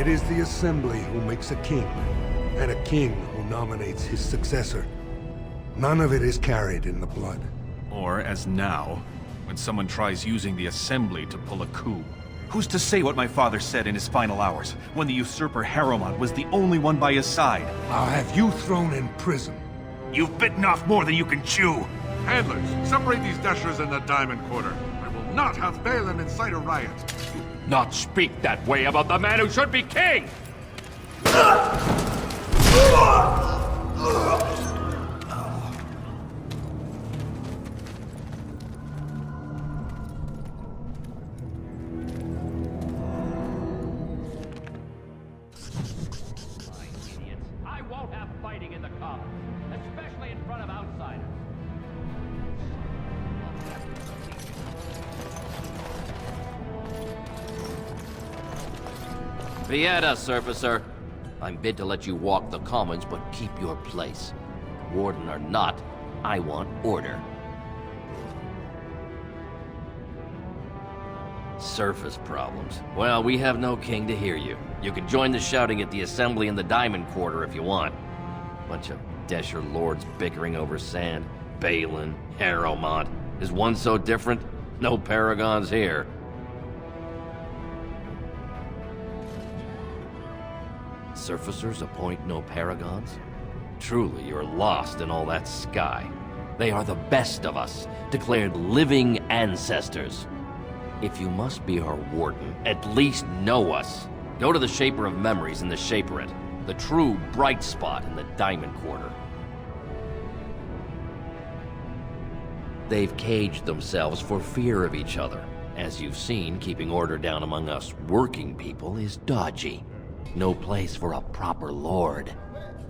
It is the assembly who makes a king, and a king who nominates his successor. None of it is carried in the blood. Or, as now, when someone tries using the assembly to pull a coup. Who's to say what my father said in his final hours, when the usurper Harrowmont was the only one by his side? I'll have you thrown in prison. You've bitten off more than you can chew! Handlers, separate these dashers in the diamond quarter. I will not have Balin incite a riot. Not speak that way about the man who should be king! I won't have fighting in the commons, especially in front of outsiders. Vieta, surfacer. I'm bid to let you walk the commons, but keep your place. Warden or not, I want order. Surface problems. Well, we have no king to hear you. You can join the shouting at the assembly in the Diamond Quarter if you want. Bunch of Desher lords bickering over sand. Balin, Harrowmont. Is one so different? No paragons here. Surfacers appoint no paragons? Truly, you're lost in all that sky. They are the best of us, declared living ancestors. If you must be our warden, at least know us. Go to the Shaper of Memories in the Shaperate, the true bright spot in the Diamond Quarter. They've caged themselves for fear of each other. As you've seen, keeping order down among us working people is dodgy. No place for a proper lord.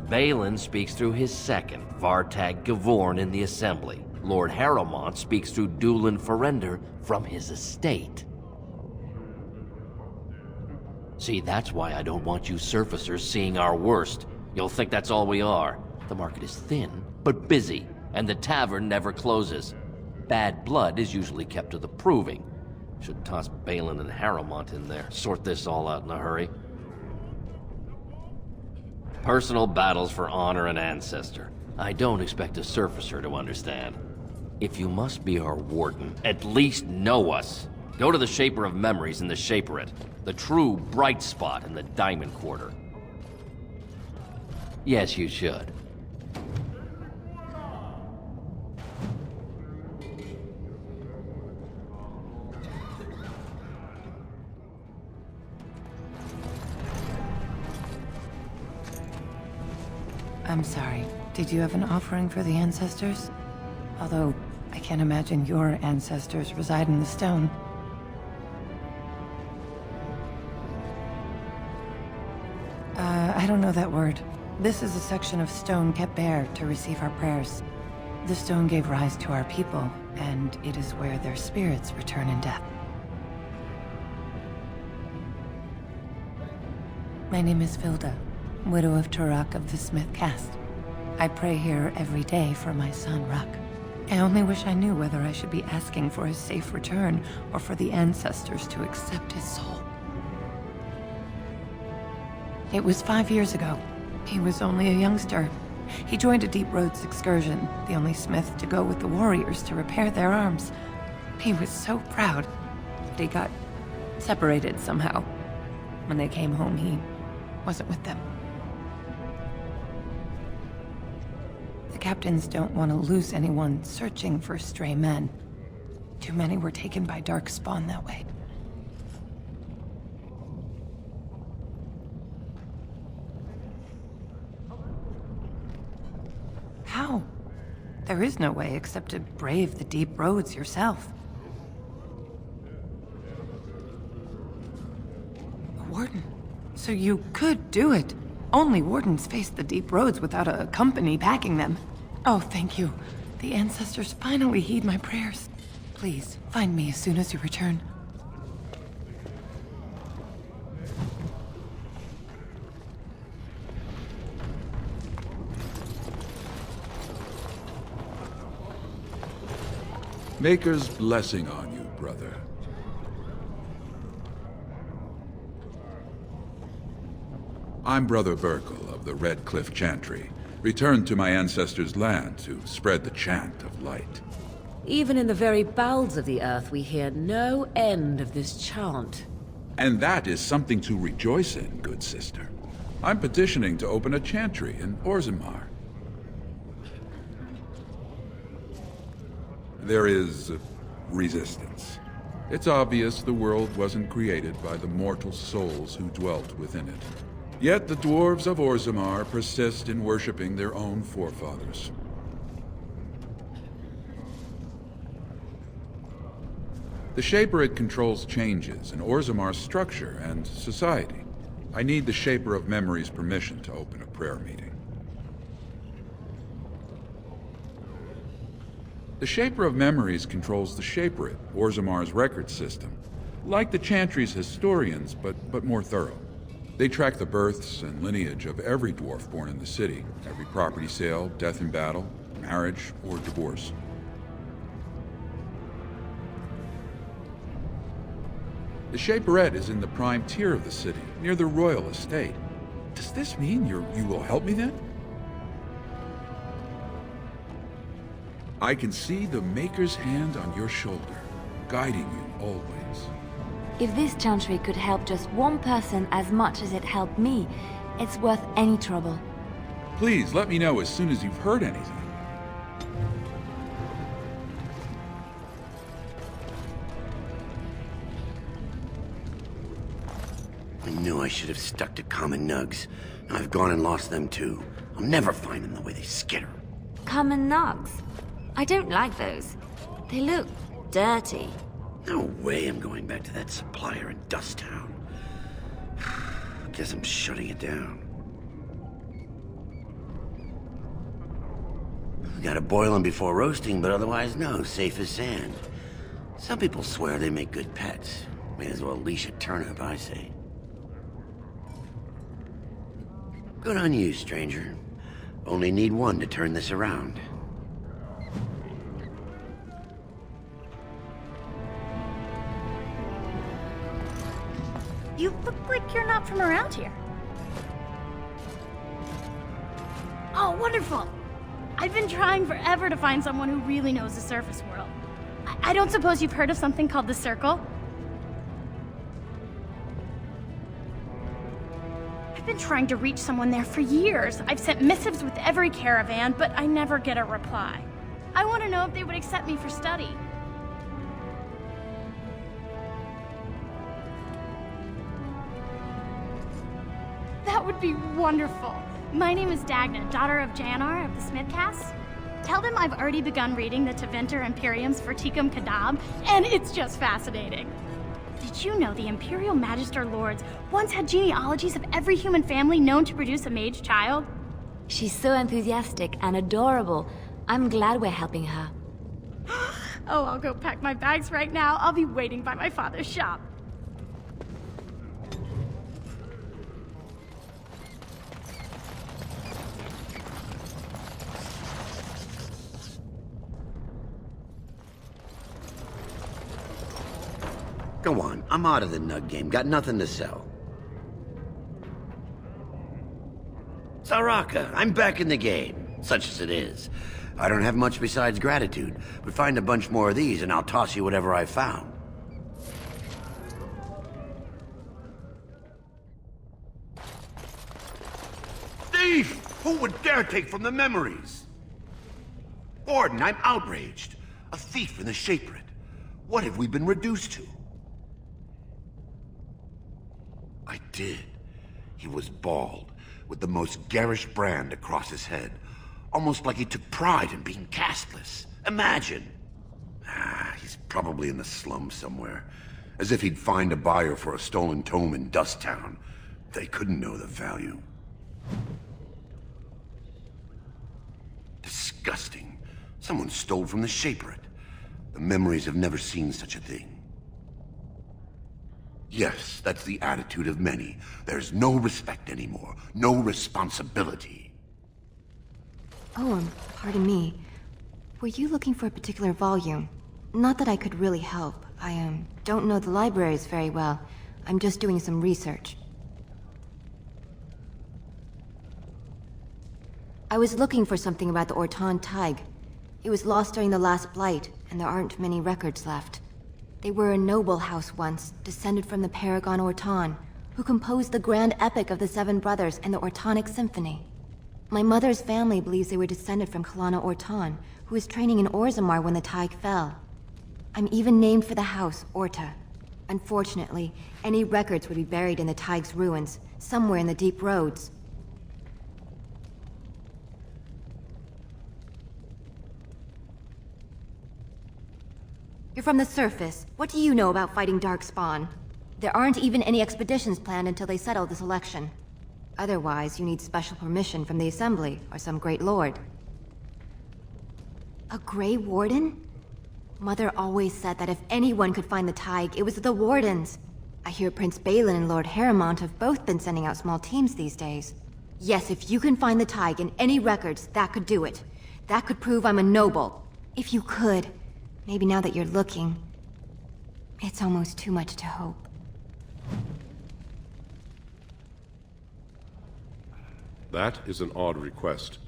Balin speaks through his second, Vartag Gavorn, in the Assembly. Lord Harrowmont speaks through Dulin Ferender from his estate. See, that's why I don't want you surfacers seeing our worst. You'll think that's all we are. The market is thin, but busy, and the tavern never closes. Bad blood is usually kept to the proving. Should toss Balin and Harrowmont in there, sort this all out in a hurry. Personal battles for honor and ancestor. I don't expect a surfacer to understand. If you must be our warden, at least know us. Go to the Shaper of Memories in the Shaperate, the true bright spot in the Diamond Quarter. Yes, you should. I'm sorry. Did you have an offering for the ancestors? Although, I can't imagine your ancestors reside in the stone. I don't know that word. This is a section of stone kept bare to receive our prayers. The stone gave rise to our people, and it is where their spirits return in death. My name is Vilda, widow of Turak of the Smith caste. I pray here every day for my son, Ruck. I only wish I knew whether I should be asking for his safe return or for the ancestors to accept his soul. It was 5 years ago. He was only a youngster. He joined a Deep Roads excursion, the only smith to go with the warriors to repair their arms. He was so proud, but he got separated somehow. When they came home, he wasn't with them. The captains don't want to lose anyone searching for stray men. Too many were taken by dark spawn that way. How? There is no way except to brave the deep roads yourself. A warden? So you could do it. Only wardens face the deep roads without a company backing them. Oh, thank you. The ancestors finally heed my prayers. Please, find me as soon as you return. Maker's blessing on you, brother. I'm Brother Burkle of the Red Cliff Chantry, returned to my ancestors' land to spread the chant of light. Even in the very bowels of the earth, we hear no end of this chant. And that is something to rejoice in, good sister. I'm petitioning to open a chantry in Orzammar. There is resistance. It's obvious the world wasn't created by the mortal souls who dwelt within it. Yet the dwarves of Orzammar persist in worshipping their own forefathers. The Shapered controls changes in Orzammar's structure and society. I need the Shaper of Memory's permission to open a prayer meeting. The Shaper of Memories controls the Shapered, Orzammar's record system. Like the Chantry's historians, but more thorough. They track the births and lineage of every dwarf born in the city, every property sale, death in battle, marriage, or divorce. The Shaperette is in the prime tier of the city, near the royal estate. Does this mean you will help me then? I can see the Maker's hand on your shoulder, guiding you always. If this chantry could help just one person as much as it helped me, it's worth any trouble. Please let me know as soon as you've heard anything. I knew I should have stuck to common nugs. I've gone and lost them too. I'll never find them the way they skitter. Common nugs? I don't like those. They look dirty. No way I'm going back to that supplier in Dust Town. Guess I'm shutting it down. Gotta boil them before roasting, but otherwise no, safe as sand. Some people swear they make good pets. May as well leash a turnip, I say. Good on you, stranger. Only need one to turn this around. You look like you're not from around here. Oh, wonderful! I've been trying forever to find someone who really knows the surface world. I don't suppose you've heard of something called the Circle? I've been trying to reach someone there for years. I've sent missives with every caravan, but I never get a reply. I want to know if they would accept me for study. That would be wonderful. My name is Dagna, daughter of Janar of the Smithcast. Tell them I've already begun reading the Tevinter Imperiums for Tikum Kadab, and it's just fascinating. Did you know the Imperial Magister Lords once had genealogies of every human family known to produce a mage child? She's so enthusiastic and adorable. I'm glad we're helping her. Oh, I'll go pack my bags right now. I'll be waiting by my father's shop. Go on, I'm out of the nug game. Got nothing to sell. Saraka, I'm back in the game, such as it is. I don't have much besides gratitude, but find a bunch more of these and I'll toss you whatever I found. Thief! Who would dare take from the memories? Orden, I'm outraged. A thief in the Shapered. What have we been reduced to? I did. He was bald, with the most garish brand across his head. Almost like he took pride in being castless. Imagine! He's probably in the slums somewhere. As if he'd find a buyer for a stolen tome in Dust Town. They couldn't know the value. Disgusting. Someone stole from the Shapered. The memories have never seen such a thing. Yes, that's the attitude of many. There's no respect anymore. No responsibility. Oh, pardon me. Were you looking for a particular volume? Not that I could really help. I, don't know the libraries very well. I'm just doing some research. I was looking for something about the Ortan Tig. It was lost during the last Blight, and there aren't many records left. They were a noble house once, descended from the Paragon Ortan, who composed the grand epic of the Seven Brothers and the Ortonic Symphony. My mother's family believes they were descended from Kalana Ortan, who was training in Orzammar when the Tig fell. I'm even named for the house, Orta. Unfortunately, any records would be buried in the Tig's ruins, somewhere in the deep roads. You're from the surface. What do you know about fighting Darkspawn? There aren't even any expeditions planned until they settle this election. Otherwise, you need special permission from the Assembly or some great lord. A Grey Warden? Mother always said that if anyone could find the Tig, it was the Wardens. I hear Prince Balin and Lord Harrowmont have both been sending out small teams these days. Yes, if you can find the Tig in any records, that could do it. That could prove I'm a noble. If you could. Maybe now that you're looking, it's almost too much to hope. That is an odd request,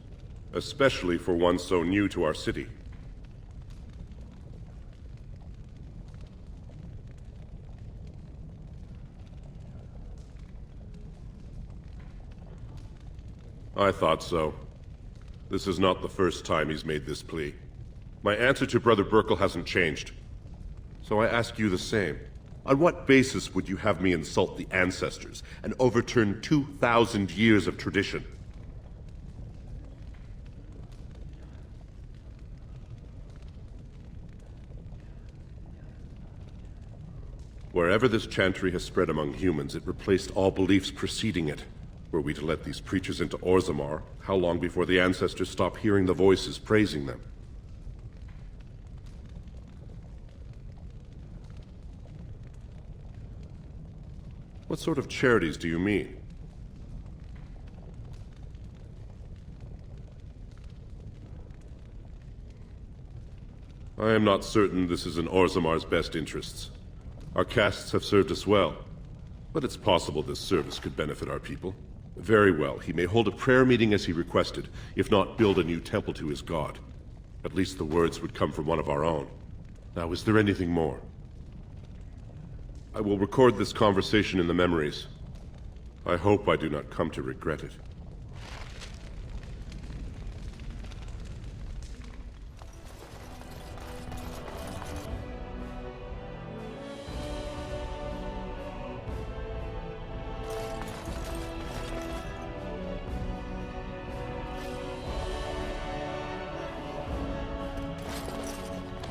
especially for one so new to our city. I thought so. This is not the first time he's made this plea. My answer to Brother Burkle hasn't changed. So I ask you the same. On what basis would you have me insult the ancestors and overturn 2,000 years of tradition? Wherever this chantry has spread among humans, it replaced all beliefs preceding it. Were we to let these preachers into Orzammar, how long before the ancestors stop hearing the voices praising them? What sort of charities do you mean? I am not certain this is in Orzammar's best interests. Our castes have served us well, but it's possible this service could benefit our people. Very well, he may hold a prayer meeting as he requested, if not build a new temple to his god. At least the words would come from one of our own. Now, is there anything more? I will record this conversation in the memories. I hope I do not come to regret it.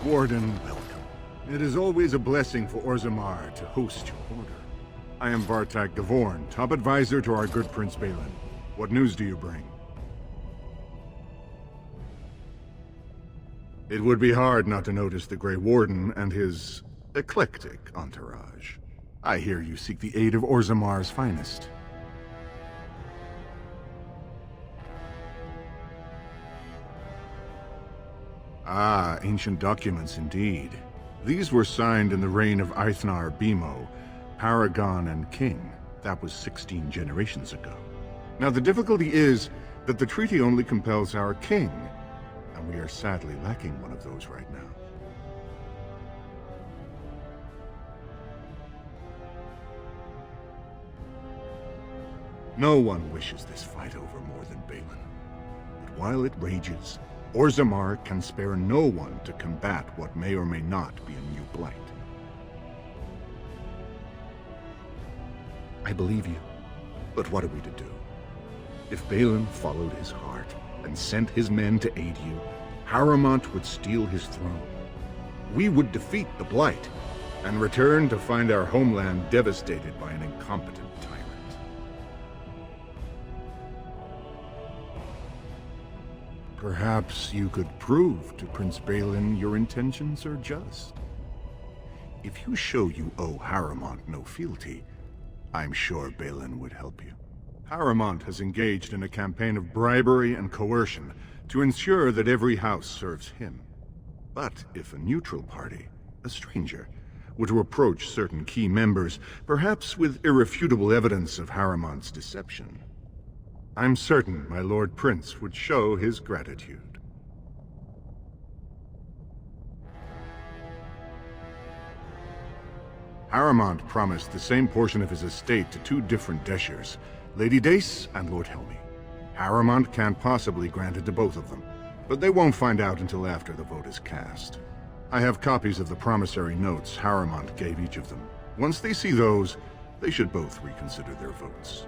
Warden, welcome. It is always a blessing for Orzammar to host your order. I am Vartag Gavorn, top advisor to our good Prince Balin. What news do you bring? It would be hard not to notice the Grey Warden and his eclectic entourage. I hear you seek the aid of Orzammar's finest. Ah, ancient documents indeed. These were signed in the reign of Eithnar Bimo, Paragon and King. That was 16 generations ago. Now the difficulty is that the treaty only compels our king, and we are sadly lacking one of those right now. No one wishes this fight over more than Balin. But while it rages, Orzammar can spare no one to combat what may or may not be a new blight. I believe you, but what are we to do? If Balin followed his heart and sent his men to aid you, Harrowmont would steal his throne. We would defeat the blight and return to find our homeland devastated by an incompetent tyrant. Perhaps you could prove to Prince Balin your intentions are just. If you show you owe Harrowmont no fealty, I'm sure Balin would help you. Harrowmont has engaged in a campaign of bribery and coercion to ensure that every house serves him. But if a neutral party, a stranger, were to approach certain key members, perhaps with irrefutable evidence of Harrowmont's deception, I'm certain my Lord Prince would show his gratitude. Harrowmont promised the same portion of his estate to two different Deshers, Lady Dace and Lord Helmy. Harrowmont can't possibly grant it to both of them, but they won't find out until after the vote is cast. I have copies of the promissory notes Harrowmont gave each of them. Once they see those, they should both reconsider their votes.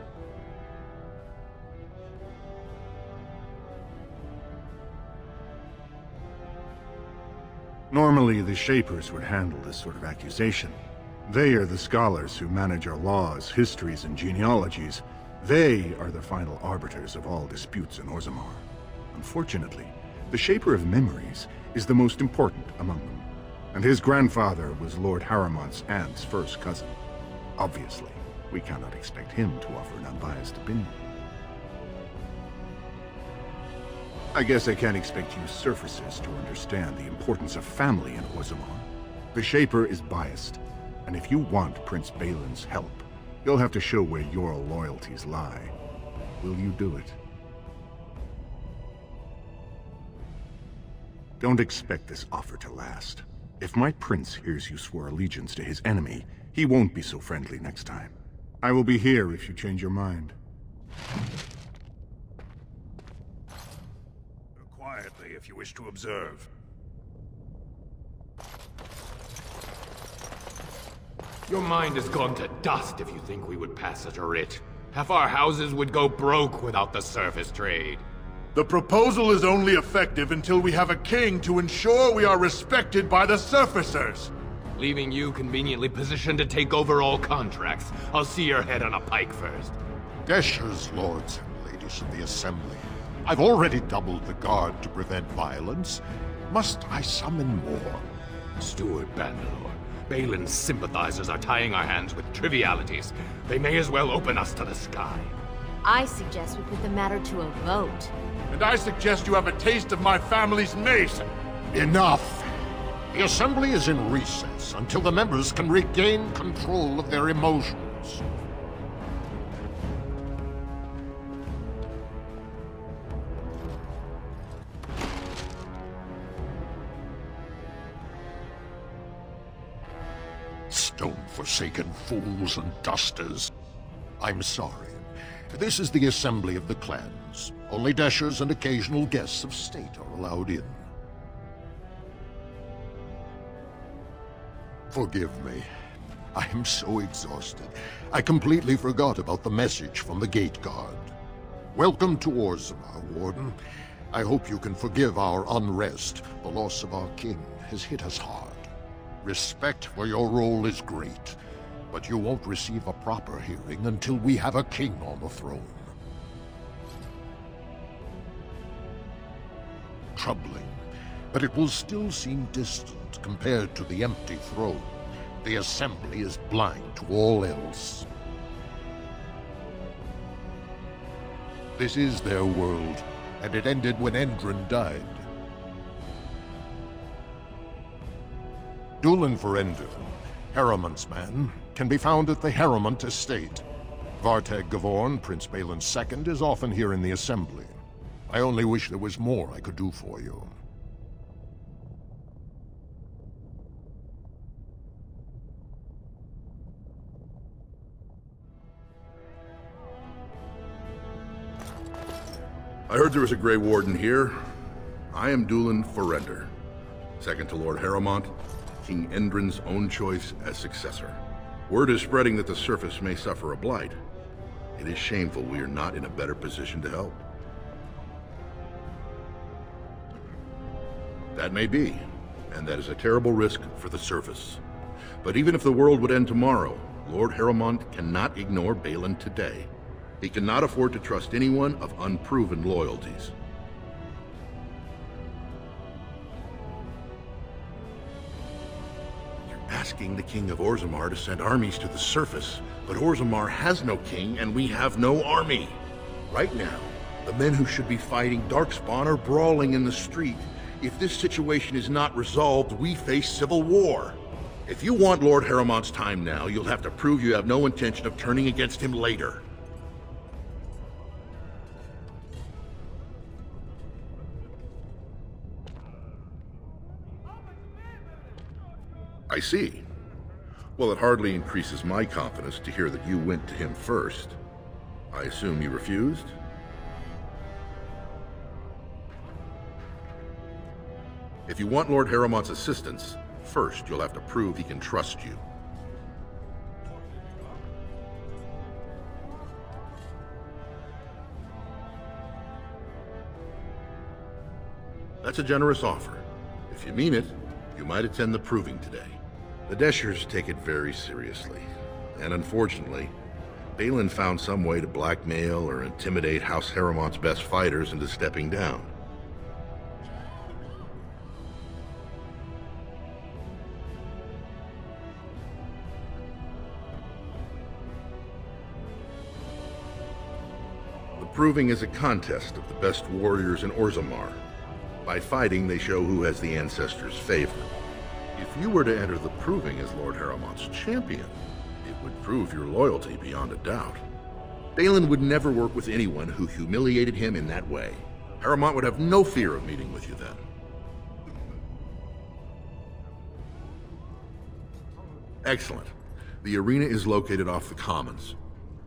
Normally, the Shapers would handle this sort of accusation. They are the scholars who manage our laws, histories, and genealogies. They are the final arbiters of all disputes in Orzammar. Unfortunately, the Shaper of Memories is the most important among them, and his grandfather was Lord Harrowmont's aunt's first cousin. Obviously, we cannot expect him to offer an unbiased opinion. I guess I can't expect you surfacers to understand the importance of family in Orzammar. The Shaper is biased, and if you want Prince Balin's help, you'll have to show where your loyalties lie. Will you do it? Don't expect this offer to last. If my prince hears you swore allegiance to his enemy, he won't be so friendly next time. I will be here if you change your mind. Quietly, if you wish to observe. Your mind has gone to dust if you think we would pass such a writ. Half our houses would go broke without the surface trade. The proposal is only effective until we have a king to ensure we are respected by the surfacers. Leaving you conveniently positioned to take over all contracts. I'll see your head on a pike first. Deshers, lords and ladies of the Assembly. I've already doubled the guard to prevent violence. Must I summon more? Steward Bandalore, Balin's sympathizers are tying our hands with trivialities. They may as well open us to the sky. I suggest we put the matter to a vote. And I suggest you have a taste of my family's mace. Enough! The Assembly is in recess until the members can regain control of their emotions. Stone-forsaken fools and dusters. I'm sorry. This is the assembly of the clans. Only Deshers and occasional guests of state are allowed in. Forgive me. I am so exhausted. I completely forgot about the message from the gate guard. Welcome to Orzammar, Warden. I hope you can forgive our unrest. The loss of our king has hit us hard. Respect for your role is great, but you won't receive a proper hearing until we have a king on the throne. Troubling, but it will still seem distant compared to the empty throne. The Assembly is blind to all else. This is their world, and it ended when Endrin died. Dulan for Endrin, Harrowmont's man, can be found at the Harrowmont estate. Vartag Gavorn, Prince Balin's second, is often here in the Assembly. I only wish there was more I could do for you. I heard there was a Grey Warden here. I am Dulan Forender, second to Lord Harrowmont, King Endrin's own choice as successor. Word is spreading that the surface may suffer a blight. It is shameful we are not in a better position to help. That may be, and that is a terrible risk for the surface. But even if the world would end tomorrow, Lord Harrowmont cannot ignore Balin today. He cannot afford to trust anyone of unproven loyalties. Asking the King of Orzammar to send armies to the surface, but Orzammar has no king and we have no army. Right now, the men who should be fighting Darkspawn are brawling in the street. If this situation is not resolved, we face civil war. If you want Lord Harrowmont's time now, you'll have to prove you have no intention of turning against him later. I see. Well, it hardly increases my confidence to hear that you went to him first. I assume you refused? If you want Lord Harrowmont's assistance, first you'll have to prove he can trust you. That's a generous offer. If you mean it, you might attend the proving today. The Deschers take it very seriously, and unfortunately, Balin found some way to blackmail or intimidate House Harrowmont's best fighters into stepping down. The proving is a contest of the best warriors in Orzammar. By fighting, they show who has the ancestors' favor. If you were to enter the proving as Lord Harrowmont's champion, it would prove your loyalty beyond a doubt. Balin would never work with anyone who humiliated him in that way. Harrowmont would have no fear of meeting with you then. Excellent. The arena is located off the Commons.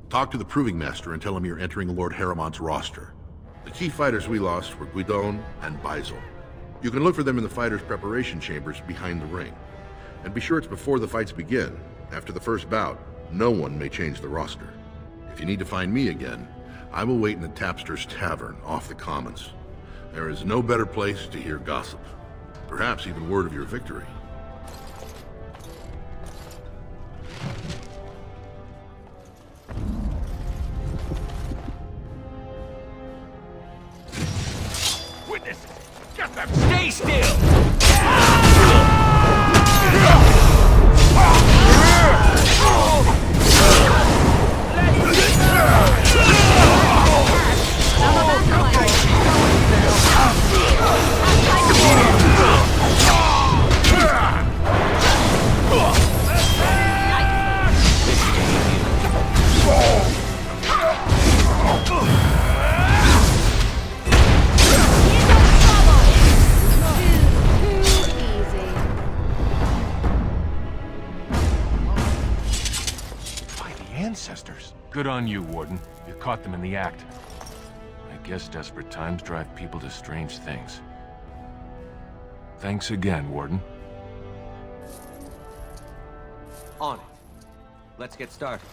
Talk to the proving master and tell him you're entering Lord Harrowmont's roster. The key fighters we lost were Guidon and Baisel. You can look for them in the fighters' preparation chambers behind the ring. And be sure it's before the fights begin. After the first bout, no one may change the roster. If you need to find me again, I will wait in the Tapster's Tavern off the Commons. There is no better place to hear gossip. Perhaps even word of your victory. Witnesses, get them! Stay still! Good on you, Warden. You caught them in the act. I guess desperate times drive people to strange things. Thanks again, Warden. On it. Let's get started.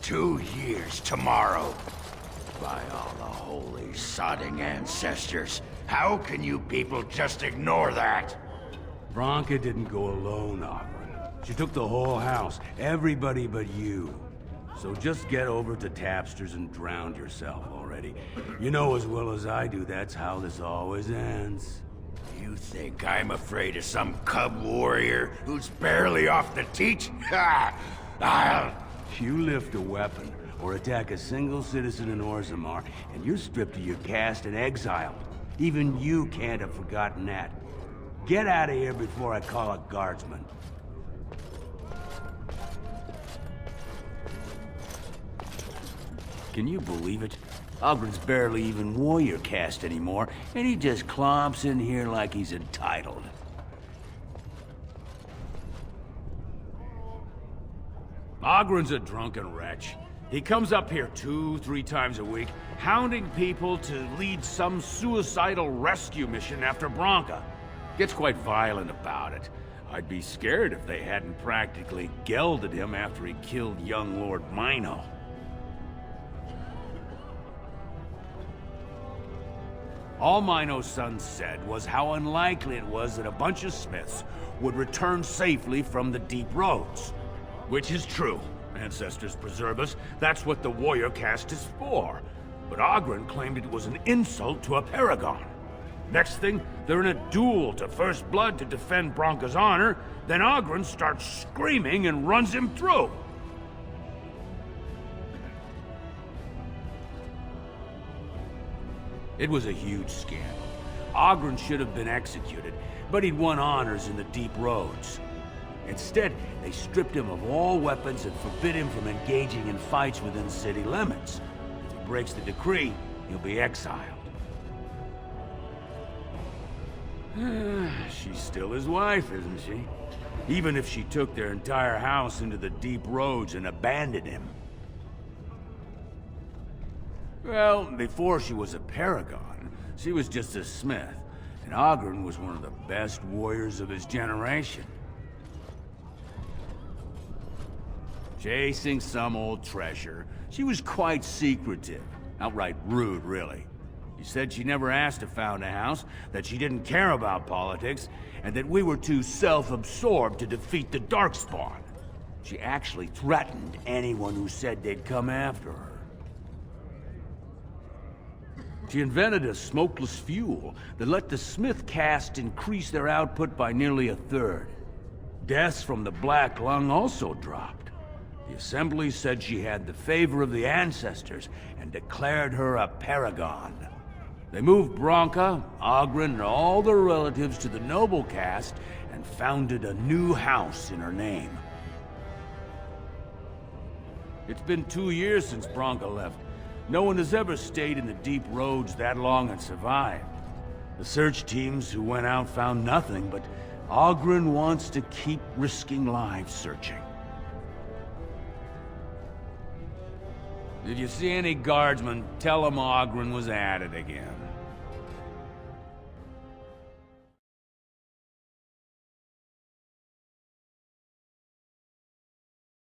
2 years tomorrow. By all the holy sodding ancestors, how can you people just ignore that? Branka didn't go alone, Ogren. She took the whole house, everybody but you. So just get over to Tapster's and drown yourself already. You know as well as I do that's how this always ends. You think I'm afraid of some cub warrior who's barely off the teat? Ha! You lift a weapon or attack a single citizen in Orzammar, and you're stripped of your caste and exiled. Even you can't have forgotten that. Get out of here before I call a guardsman. Can you believe it? Ogren's barely even warrior caste anymore, and he just clomps in here like he's entitled. Ogren's a drunken wretch. He comes up here 2-3 times a week, hounding people to lead some suicidal rescue mission after Branka. Gets quite violent about it. I'd be scared if they hadn't practically gelded him after he killed young Lord Mino. All Mino's son said was how unlikely it was that a bunch of Smiths would return safely from the deep roads. Which is true. Ancestors preserve us. That's what the warrior caste is for. But Ogren claimed it was an insult to a paragon. Next thing, they're in a duel to first blood to defend Branka's honor. Then Ogren starts screaming and runs him through. It was a huge scandal. Ogren should have been executed, but he'd won honors in the deep roads. Instead, they stripped him of all weapons and forbid him from engaging in fights within city limits. If he breaks the decree, he'll be exiled. She's still his wife, isn't she? Even if she took their entire house into the deep roads and abandoned him. Well, before she was a paragon, she was just a smith, and Ogren was one of the best warriors of his generation. Chasing some old treasure, she was quite secretive. Outright rude, really. She said she never asked to found a house, that she didn't care about politics, and that we were too self-absorbed to defeat the Darkspawn. She actually threatened anyone who said they'd come after her. She invented a smokeless fuel that let the Smith caste increase their output by nearly 1/3. Deaths from the Black Lung also dropped. The Assembly said she had the favor of the ancestors and declared her a paragon. They moved Branka, Ogren, and all their relatives to the noble caste and founded a new house in her name. It's been 2 years since Branka left. No one has ever stayed in the deep roads that long and survived. The search teams who went out found nothing, but Ogren wants to keep risking lives searching. If you see any guardsmen, tell them Ogren was at it again.